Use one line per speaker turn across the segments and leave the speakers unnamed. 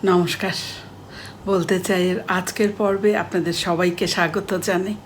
নমস্কার। বলতে চাই আজকের পর্বে আপনাদের সবাইকে স্বাগত জানাই।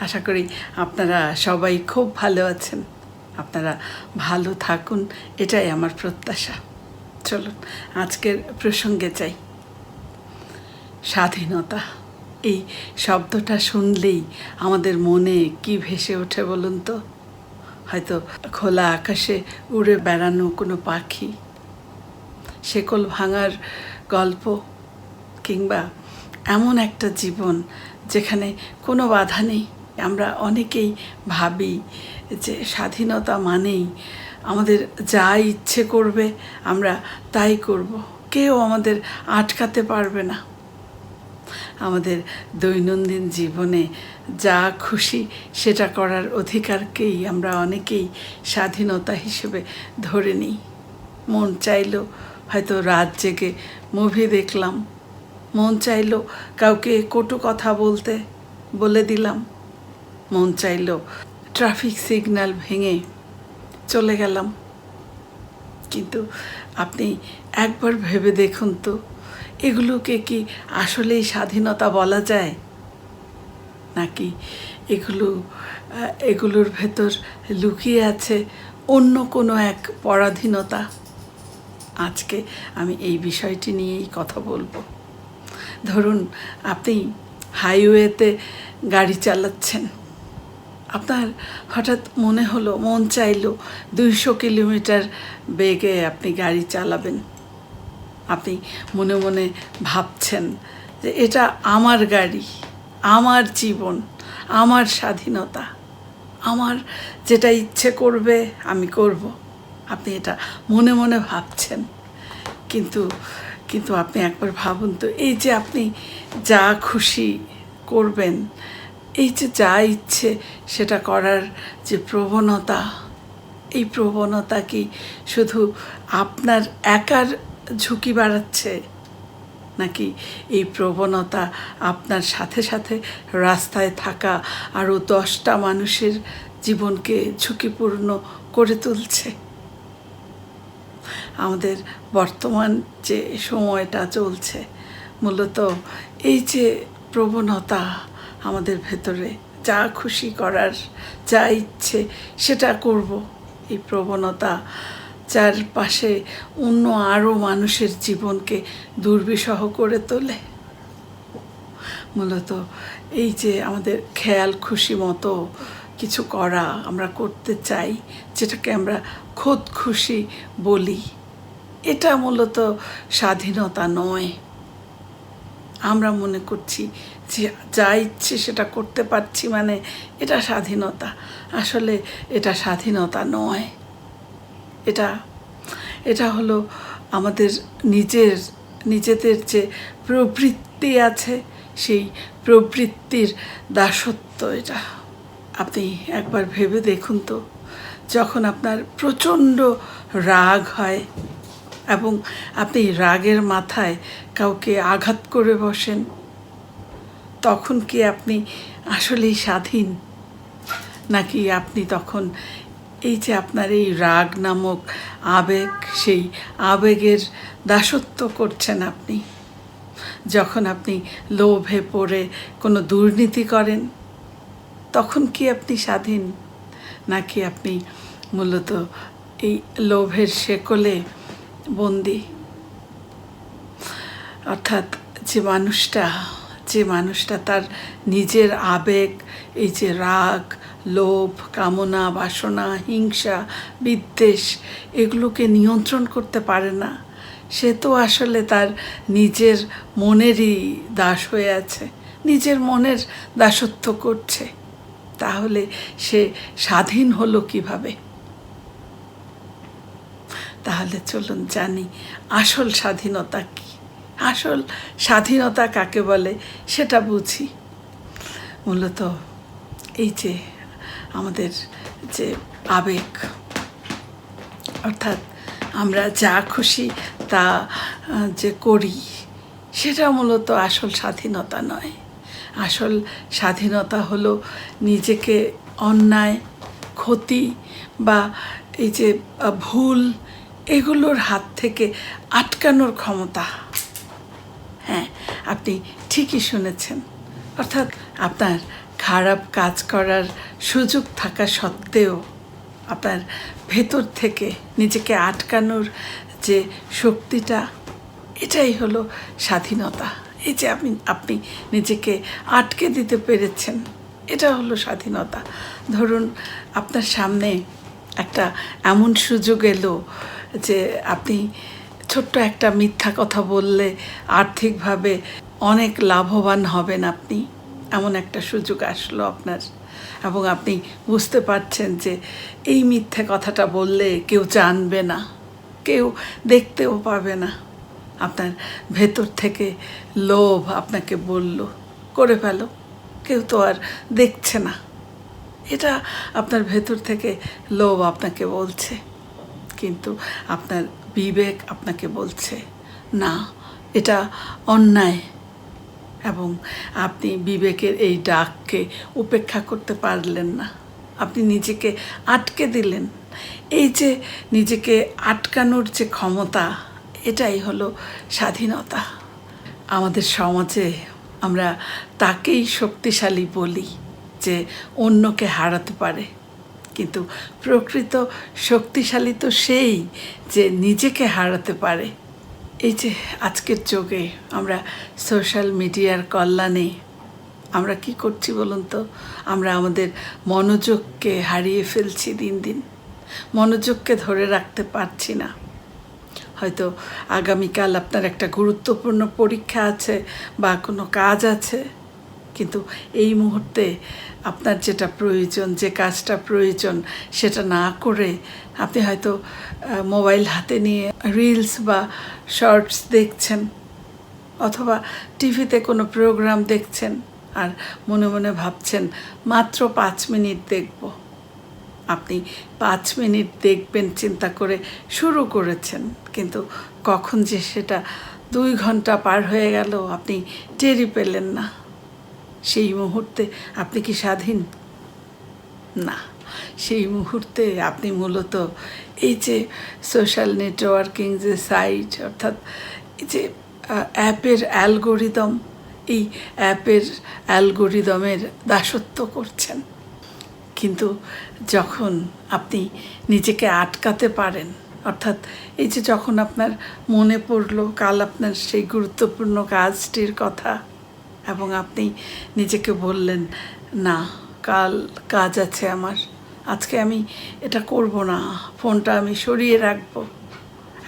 আশা করি আপনারা সবাই খুব ভালো আছেন, আপনারা ভালো থাকুন, এটাই আমার প্রত্যাশা। চলুন আজকের প্রসঙ্গে যাই। স্বাধীনতা, এই শব্দটা শুনলেই আমাদের মনে কি ভেসে ওঠে বলুন তো? হয়তো খোলা আকাশে উড়ে বেড়ানো কোনো পাখি, শেকল ভাঙার গল্প, কিংবা এমন একটা জীবন যেখানে কোনো বাধা নেই। আমরা অনেকেই ভাবি যে স্বাধীনতা মানেই আমাদের যা ইচ্ছে করবে আমরা তাই করব, কেউ আমাদের আটকাতে পারবে না। আমাদের দৈনন্দিন জীবনে যা খুশি সেটা করার অধিকারকেই আমরা অনেকেই স্বাধীনতা হিসেবে ধরে নিই। মন চাইলো হয়তো রাত জেগে মুভি দেখলাম, মন চাইলো কাউকে কটু কথা বলে দিলাম, মন চাইলো ট্রাফিক সিগন্যাল ভেঙে চলে গেলাম। কিন্তু আপনি একবার ভেবে দেখুন তো, এগুলোকে কি আসলেই স্বাধীনতা বলা যায়? নাকি এগুলোর ভেতর লুকিয়ে আছে অন্য কোনো এক পরাধীনতা? আজকে আমি এই বিষয়টি নিয়েই কথা বলবো। ধরুন আপনি হাইওয়েতে গাড়ি চালাচ্ছেন, আপনার হঠাৎ মন চাইলো 200 কিলোমিটার বেগে আপনি গাড়ি চালাবেন। আপনি মনে মনে ভাবছেন যে এটা আমার গাড়ি, আমার জীবন, আমার স্বাধীনতা, আমার যেটা ইচ্ছে করবে আমি করব। আপনি এটা মনে মনে ভাবছেন, কিন্তু আপনি একবার ভাবুন তো, এই যে আপনি যা খুশি করবেন, এই যে যা ইচ্ছে সেটা করার যে প্রবণতা, এই প্রবণতা কি শুধু আপনার একার ঝুঁকি বাড়াচ্ছে, নাকি এই প্রবণতা আপনার সাথে সাথে রাস্তায় থাকা আরও 10টা মানুষের জীবনকে ঝুঁকিপূর্ণ করে তুলছে? আমাদের বর্তমান যে সময়টা চলছে, মূলত এই যে প্রবণতা আমাদের ভেতরে, যা খুশি করার, যা ইচ্ছে সেটা করব, এই প্রবণতা চারপাশে অন্য আরও মানুষের জীবনকে দুর্বিষহ করে তোলে। মূলত এই যে আমাদের খেয়াল খুশি মতো কিছু করা আমরা করতে চাই, যেটাকে আমরা খোদ খুশি বলি, এটা মূলত স্বাধীনতা নয়। আমরা মনে করছি যে যা ইচ্ছে সেটা করতে পারছি মানে এটা স্বাধীনতা। আসলে এটা স্বাধীনতা নয়। এটা হলো আমাদের নিজেদের যে প্রবৃত্তি আছে, সেই প্রবৃত্তির দাসত্ব। এটা আপনি একবার ভেবে দেখুন তো, যখন আপনার প্রচণ্ড রাগ হয় এবং আপনি রাগের মাথায় কাউকে আঘাত করে বসেন, তখন কি আপনি আসলেই স্বাধীন? নাকি আপনি তখন এই যে আপনার এই রাগ নামক আবেগ, সেই আবেগের দাসত্ব করছেন আপনি? যখন আপনি লোভে পড়ে কোনো দুর্নীতি করেন, তখন কি আপনি স্বাধীন? নাকি আপনি মূলত এই লোভের শেকলে বন্দী? অর্থাৎ যে মানুষটা তার নিজের আবেগ, এই যে রাগ, লোভ, কামনা, বাসনা, হিংসা, বিদ্বেষ, এগুলোকে নিয়ন্ত্রণ করতে পারে না, সে তো আসলে তার নিজের মনেরই দাস হয়ে আছে, নিজের মনের দাসত্ব করছে। তাহলে সে স্বাধীন হলো কিভাবে? তাহলে চলুন জানি আসল স্বাধীনতা কি, আসল স্বাধীনতা কাকে বলে সেটা বুঝি। মূলত এই যে আমাদের যে আবেগ, অর্থাৎ আমরা যা খুশি তা যে করি, সেটা মূলত আসল স্বাধীনতা নয়। আসল স্বাধীনতা হলো নিজেকে অন্যায়, ক্ষতি বা এই যে ভুল, এগুলোর হাত থেকে আটকানোর ক্ষমতা। হ্যাঁ, আপনি ঠিকই শুনেছেন। অর্থাৎ আপনার খারাপ কাজ করার সুযোগ থাকা সত্ত্বেও আপনার ভেতর থেকে নিজেকে আটকানোর যে শক্তিটা, এটাই হলো স্বাধীনতা। এই যে আপনি নিজেকে আটকে দিতে পেরেছেন, এটা হলো স্বাধীনতা। ধরুন আপনার সামনে একটা এমন সুযোগ এলো যে আপনি ছোট্ট একটা মিথ্যা কথা বললে আর্থিকভাবে অনেক লাভবান হবেন আপনি, এমন একটা সুযোগ আসলো আপনার, এবং আপনি বুঝতে পারছেন যে এই মিথ্যে কথাটা বললে কেউ জানবে না, কেউ দেখতেও পাবে না। আপনার ভেতর থেকে লোভ আপনাকে বলল, করে ফেলো, কেউ তো আর দেখছে না। এটা আপনার ভেতর থেকে লোভ আপনাকে বলছে, কিন্তু আপনার বিবেক আপনাকে বলছে না, এটা অন্যায়। এবং আপনি বিবেকের এই ডাককে উপেক্ষা করতে পারলেন না, আপনি নিজেকে আটকে দিলেন। এই যে নিজেকে আটকানোর যে ক্ষমতা, এটাই হলো স্বাধীনতা। আমাদের সমাজে আমরা তাকেই শক্তিশালী বলি যে অন্যকে হারাতে পারে, কিন্তু প্রকৃত শক্তিশালী তো সেই যে নিজেকে হারাতে পারে। এই যে আজকের যুগে আমরা সোশ্যাল মিডিয়ার কল্যাণে আমরা কি করছি বলুন তো? আমরা আমাদের মনোযোগকে হারিয়ে ফেলছি দিন দিন, মনোযোগকে ধরে রাখতে পারছি না। হয়তো আগামীকাল আপনার একটা গুরুত্বপূর্ণ পরীক্ষা আছে বা কোনো কাজ আছে, কিন্তু এই মুহূর্তে আপনার যেটা প্রয়োজন, যে কাজটা প্রয়োজন, সেটা না করে আপনি হয়তো মোবাইল হাতে নিয়ে রিলস বা শর্টস দেখছেন, অথবা টিভিতে কোনো প্রোগ্রাম দেখছেন, আর মনে মনে ভাবছেন মাত্র 5 মিনিট দেখব। আপনি 5 মিনিট দেখবেন চিন্তা করে শুরু করেছেন, কিন্তু কখন যে সেটা 2 ঘন্টা পার হয়ে গেল আপনি টেরই পেলেন না। সেই মুহূর্তে আপনি কি স্বাধীন? না, সেই মুহূর্তে আপনি মূলত এই যে সোশ্যাল নেটওয়ার্কিং যে সাইট, অর্থাৎ এই যে অ্যাপের অ্যালগোরিদম, এই অ্যাপের অ্যালগোরিদমের দাসত্ব করছেন। কিন্তু যখন আপনি নিজেকে আটকাতে পারেন, অর্থাৎ এই যে যখন আপনার মনে পড়লো কাল আপনার সেই গুরুত্বপূর্ণ কাজটির কথা, এবং আপনি নিজেকে বললেন না, কাল কাজ আছে আমার, আজকে আমি এটা করব না, ফোনটা আমি সরিয়ে রাখবো,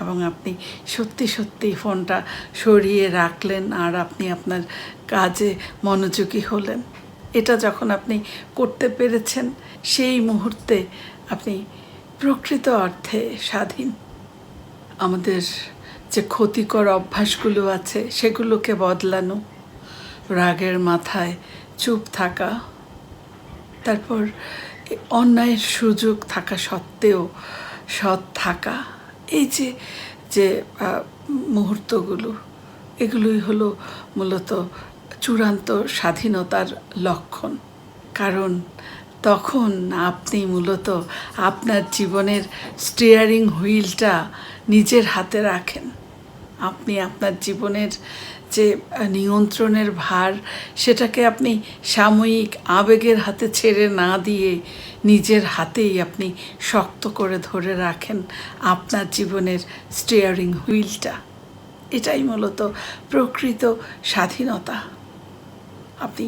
এবং আপনি সত্যি সত্যি ফোনটা সরিয়ে রাখলেন আর আপনি আপনার কাজে মনোযোগী হলেন। এটা যখন আপনি করতে পেরেছেন, সেই মুহূর্তে আপনি প্রকৃত অর্থে স্বাধীন। আমাদের যে ক্ষতিকর অভ্যাসগুলো আছে সেগুলোকে বদলানো, রাগের মাথায় চুপ থাকা, তারপর অন্যায়ের সুযোগ থাকা সত্ত্বেও সৎ থাকা, এই যে যে মুহূর্তগুলো, এগুলোই হলো মূলত চূড়ান্ত স্বাধীনতার লক্ষণ। কারণ তখন আপনি মূলত আপনার জীবনের স্টিয়ারিং হুইলটা নিজের হাতে রাখেন। আপনি আপনার জীবনের যে নিয়ন্ত্রণের ভার, সেটাকে আপনি সাময়িক আবেগের হাতে ছেড়ে না দিয়ে নিজের হাতেই আপনি শক্ত করে ধরে রাখেন আপনার জীবনের স্টিয়ারিং হুইলটা। এটাই মূলত প্রকৃত স্বাধীনতা। আপনি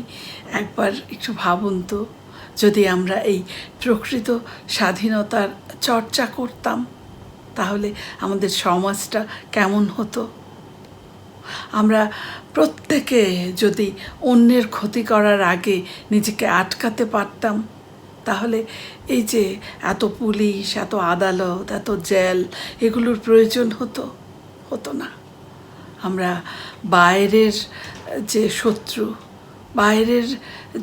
একবার একটু ভাবুন তো, যদি আমরা এই প্রকৃত স্বাধীনতার চর্চা করতাম, তাহলে আমাদের সমাজটা কেমন হতো? আমরা প্রত্যেকে যদি অন্যের ক্ষতি করার আগে নিজেকে আটকাতে পারতাম, তাহলে এই যে এত পুলিশ, এত আদালত, এত জেল, এগুলোর প্রয়োজন হতো না। আমরা বাইরের যে শত্রু, বাইরের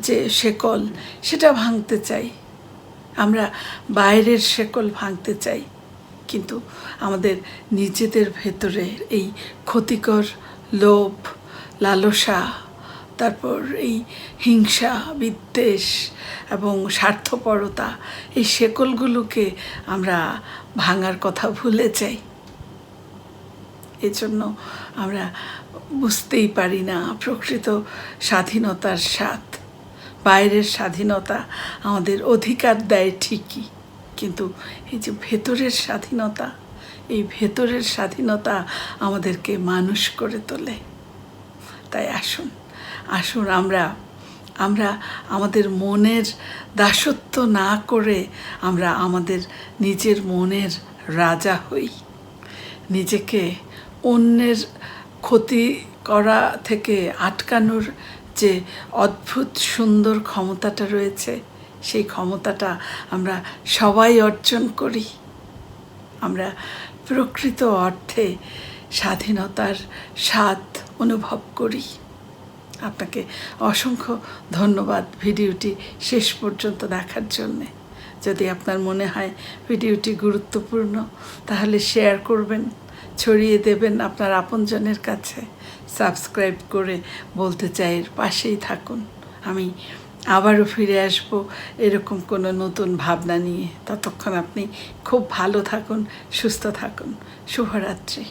যে শেকল, সেটা ভাঙতে চাই, আমরা বাইরের শেকল ভাঙতে চাই, কিন্তু আমাদের নিজেদের ভেতরে এই ক্ষতিকর লোভ, লালসা, তারপর এই হিংসা, বিদ্বেষ এবং স্বার্থপরতা, এই শেকলগুলোকে আমরা ভাঙার কথা ভুলে যাই। এজন্য আমরা বুঝতেই পারি না প্রকৃত স্বাধীনতার স্বাদ। বাইরের স্বাধীনতা আমাদের অধিকার দেয় ঠিকই, কিন্তু এই যে ভেতরের স্বাধীনতা, এই ভেতরের স্বাধীনতা আমাদেরকে মানুষ করে তোলে। তাই আসুন আসুন আমরা আমাদের মনের দাসত্ব না করে আমরা আমাদের নিজের মনের রাজা হই। নিজেকে অন্যের ক্ষতি করা থেকে আটকানোর যে অদ্ভুত সুন্দর ক্ষমতাটা রয়েছে, সেই ক্ষমতাটা আমরা সবাই অর্জন করি। আমরা প্রকৃত অর্থে স্বাধীনতার স্বাদ অনুভব করি। আপনাকে অসংখ্য ধন্যবাদ ভিডিওটি শেষ পর্যন্ত দেখার জন্যে। যদি আপনার মনে হয় ভিডিওটি গুরুত্বপূর্ণ, তাহলে শেয়ার করবেন, ছড়িয়ে দেবেন আপনার আপনজনের কাছে। সাবস্ক্রাইব করে বলতে চাই এর পাশেই থাকুন। আমি আবারও ফিরে আসব এরকম কোনো নতুন ভাবনা নিয়ে। ততক্ষণ আপনি খুব ভালো থাকুন, সুস্থ থাকুন। শুভরাত্রি।